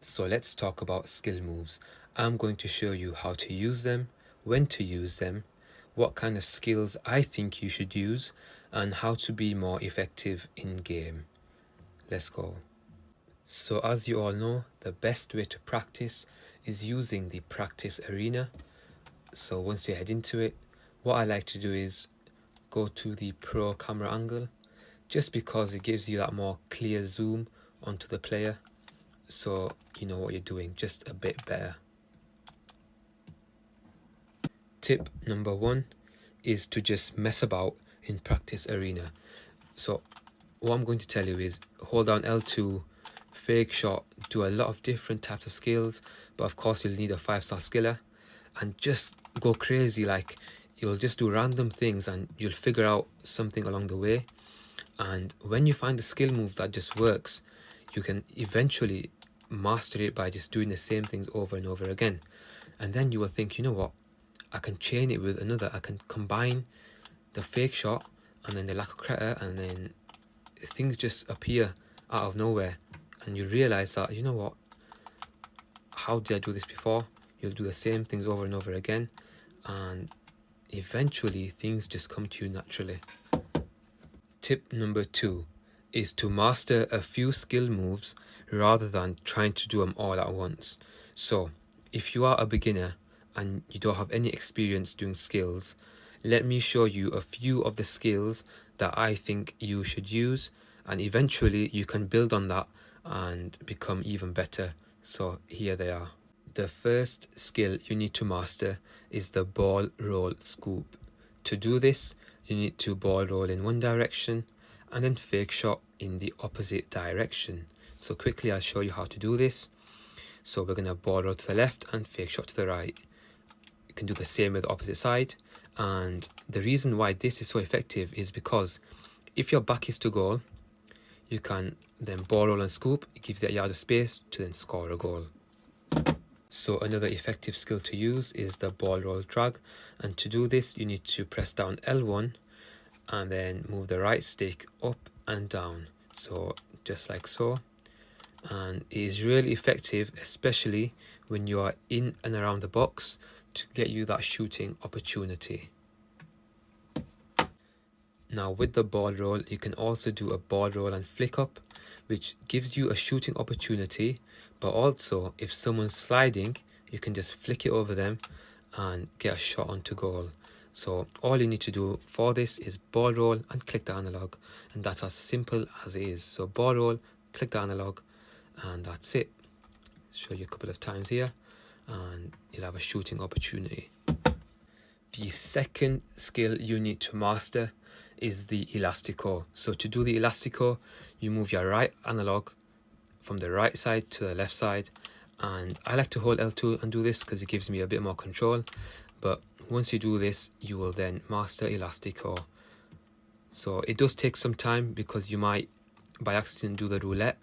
So let's talk about skill moves. I'm going to show you how to use them, when to use them, what kind of skills I think you should use, and how to be more effective in game. Let's go. So as you all know, the best way to practice is using the practice arena. So once you head into it, what I like to do is go to the pro camera angle, just because it gives you that more clear zoom onto the player, so you know what you're doing just a bit better. Tip number 1 is to just mess about in practice arena. So what I'm going to tell you is hold down L2, fake shot, do a lot of different types of skills, but of course you'll need a 5-star skiller, and just go crazy. Like, you'll just do random things and you'll figure out something along the way, and when you find a skill move that just works, you can eventually master it by just doing the same things over and over again. And then you will think, you know what, I can chain it with another. I can combine the fake shot and then the lack of credit, and then things just appear out of nowhere, and you realize that, you know what, how did I do this before? You'll do the same things over and over again, and eventually things just come to you naturally. Tip number 2 is to master a few skill moves rather than trying to do them all at once. So if you are a beginner and you don't have any experience doing skills, let me show you a few of the skills that I think you should use, and eventually you can build on that and become even better. So here they are. The first skill you need to master is the ball roll scoop. To do this, you need to ball roll in one direction and then fake shot in the opposite direction. So quickly I'll show you how to do this. So we're going to ball roll to the left and fake shot to the right. You can do the same with the opposite side, and the reason why this is so effective is because if your back is to goal, you can then ball roll and scoop. It gives you that yard of space to then score a goal. So another effective skill to use is the ball roll drag, and to do this you need to press down L1 and then move the right stick up and down, so just like so. And it is really effective, especially when you are in and around the box, to get you that shooting opportunity. Now with the ball roll, you can also do a ball roll and flick up, which gives you a shooting opportunity, but also if someone's sliding, you can just flick it over them and get a shot onto goal. So all you need to do for this is ball roll and click the analog, and that's as simple as it is. So ball roll, click the analog, and that's it. Show you a couple of times here and you'll have a shooting opportunity. The second skill you need to master is the elastico. So to do the elastico, you move your right analog from the right side to the left side, and I like to hold L2 and do this because it gives me a bit more control. But once you do this, you will then master elastico. So it does take some time because you might by accident do the roulette,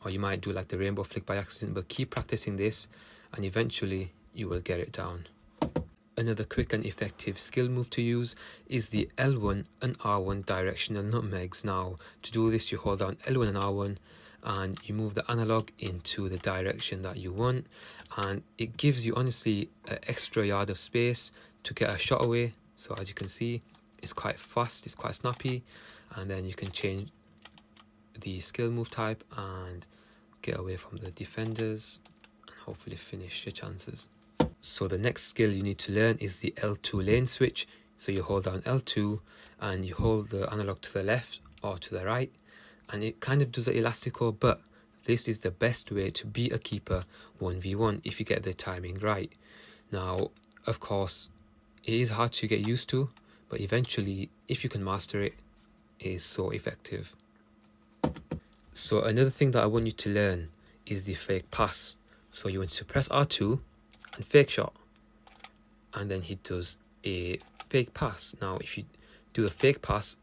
or you might do like the rainbow flick by accident, but keep practicing this and eventually you will get it down. Another quick and effective skill move to use is the L1 and R1 directional nutmegs. Now to do this, you hold down L1 and R1 and you move the analog into the direction that you want, and it gives you honestly an extra yard of space to get a shot away. So as you can see, it's quite fast, it's quite snappy, and then you can change the skill move type and get away from the defenders and hopefully finish your chances. So the next skill you need to learn is the L2 lane switch. So you hold down L2 and you hold the analog to the left or to the right, and it kind of does the elastico, but this is the best way to beat a keeper 1v1 if you get the timing right. Now of course it is hard to get used to, but eventually if you can master it, it is so effective. So another thing that I want you to learn is the fake pass. So you want to press R2 and fake shot, and then he does a fake pass. Now if you do the fake pass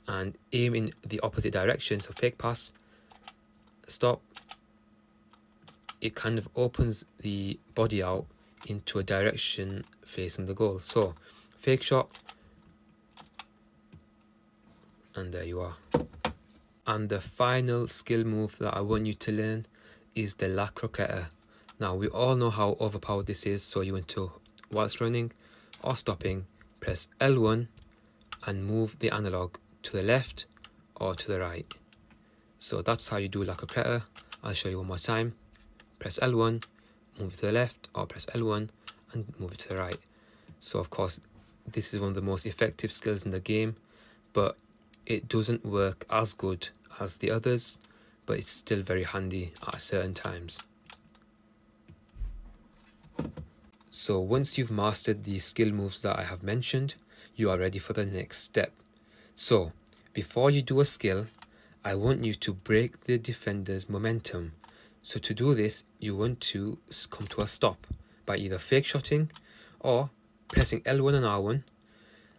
and aim in the opposite direction, so fake pass, stop, it kind of opens the body out into a direction facing the goal. So fake shot, and there you are. And the final skill move that I want you to learn is the La Croqueta. Now we all know how overpowered this is, so you want to, whilst running or stopping, press L1 and move the analog to the left or to the right. So that's how you do La Croqueta. I'll show you one more time. Press L1, move it to the left, or press L1 and move it to the right. So of course this is one of the most effective skills in the game, but it doesn't work as good as the others, but it's still very handy at certain times. So once you've mastered the skill moves that I have mentioned, you are ready for the next step. So before you do a skill, I want you to break the defender's momentum. So to do this, you want to come to a stop by either fake shotting or pressing L1 and R1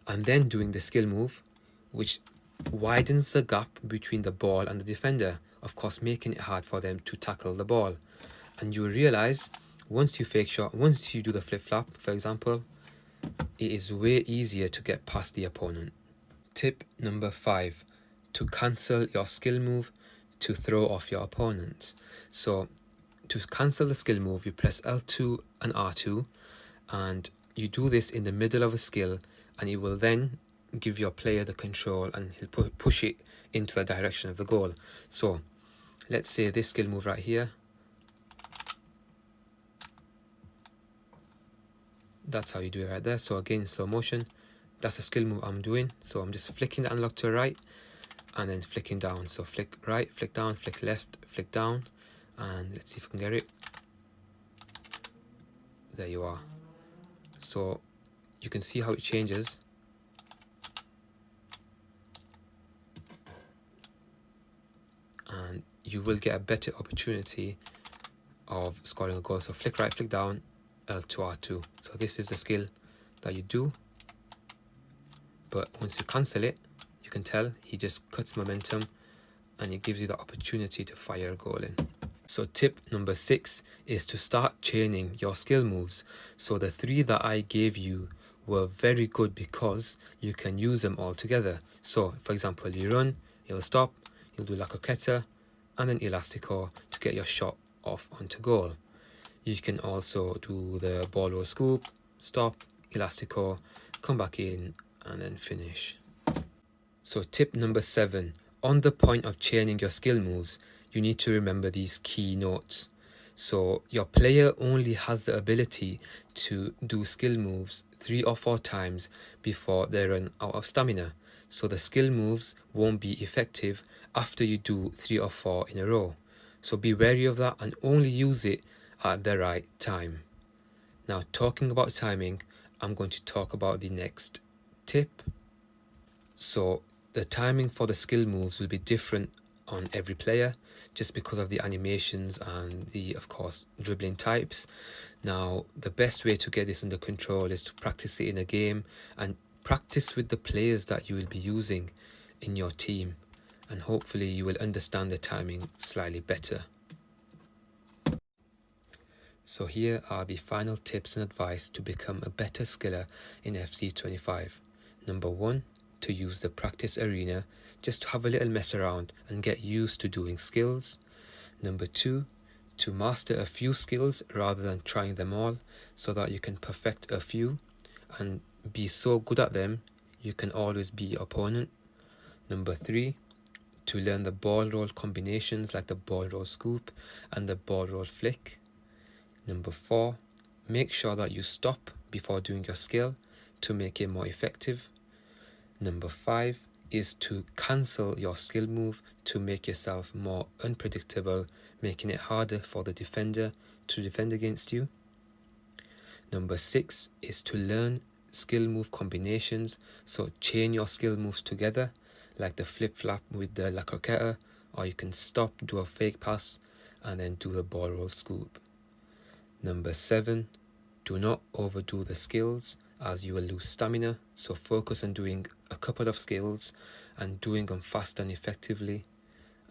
and then doing the skill move, which widens the gap between the ball and the defender, of course making it hard for them to tackle the ball. And you realize once you fake shot, once you do the flip-flop, for example, it is way easier to get past the opponent. Tip number 5, to cancel your skill move to throw off your opponent. So to cancel the skill move, you press L2 and R2, and you do this in the middle of a skill, and it will then give your player the control and he'll push it into the direction of the goal. So let's say this skill move right here, that's how you do it right there. So again, slow motion, that's a skill move I'm doing. So I'm just flicking the analog to the right and then flicking down. So flick right, flick down, flick left, flick down, and let's see if we can get it. There you are. So you can see how it changes. And you will get a better opportunity of scoring a goal. So flick right, flick down, L2, R2. So this is the skill that you do. But once you cancel it, you can tell he just cuts momentum and it gives you the opportunity to fire a goal in. So tip number 6 is to start chaining your skill moves. So the 3 that I gave you were very good because you can use them all together. So for example, you run, you'll stop, you'll do La Croqueta and then Elastico to get your shot off onto goal. You can also do the ball roll scoop, stop, Elastico, come back in and then finish. So tip number 7, on the point of chaining your skill moves, you need to remember these key notes. So your player only has the ability to do skill moves 3 or 4 times before they run out of stamina. So the skill moves won't be effective after you do 3 or 4 in a row. So be wary of that and only use it at the right time. Now talking about timing, I'm going to talk about the next tip. So the timing for the skill moves will be different on every player just because of the animations and the, of course, dribbling types. Now the best way to get this under control is to practice it in a game and practice with the players that you will be using in your team, and hopefully you will understand the timing slightly better. So here are the final tips and advice to become a better skiller in FC25. Number 1, to use the practice arena just to have a little mess around and get used to doing skills. Number 2, to master a few skills rather than trying them all so that you can perfect a few and be so good at them you can always be your opponent. Number 3, to learn the ball roll combinations like the ball roll scoop and the ball roll flick. Number 4, make sure that you stop before doing your skill to make it more effective. Number 5 is to cancel your skill move to make yourself more unpredictable, making it harder for the defender to defend against you. Number 6 is to learn skill move combinations, so chain your skill moves together like the flip-flap with the La Croqueta, or you can stop, do a fake pass and then do the ball roll scoop. Number 7, do not overdo the skills as you will lose stamina, so focus on doing a couple of skills and doing them fast and effectively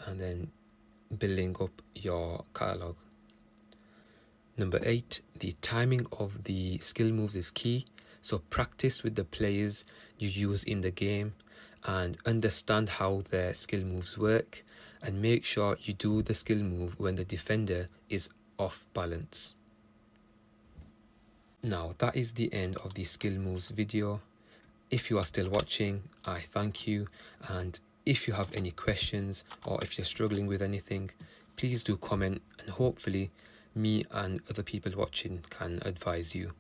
and then building up your catalogue. Number 8, the timing of the skill moves is key, so practice with the players you use in the game and understand how their skill moves work and make sure you do the skill move when the defender is off balance. Now that is the end of the skill moves video. If you are still watching, I thank you, and if you have any questions or if you're struggling with anything, please do comment, and hopefully me and other people watching can advise you.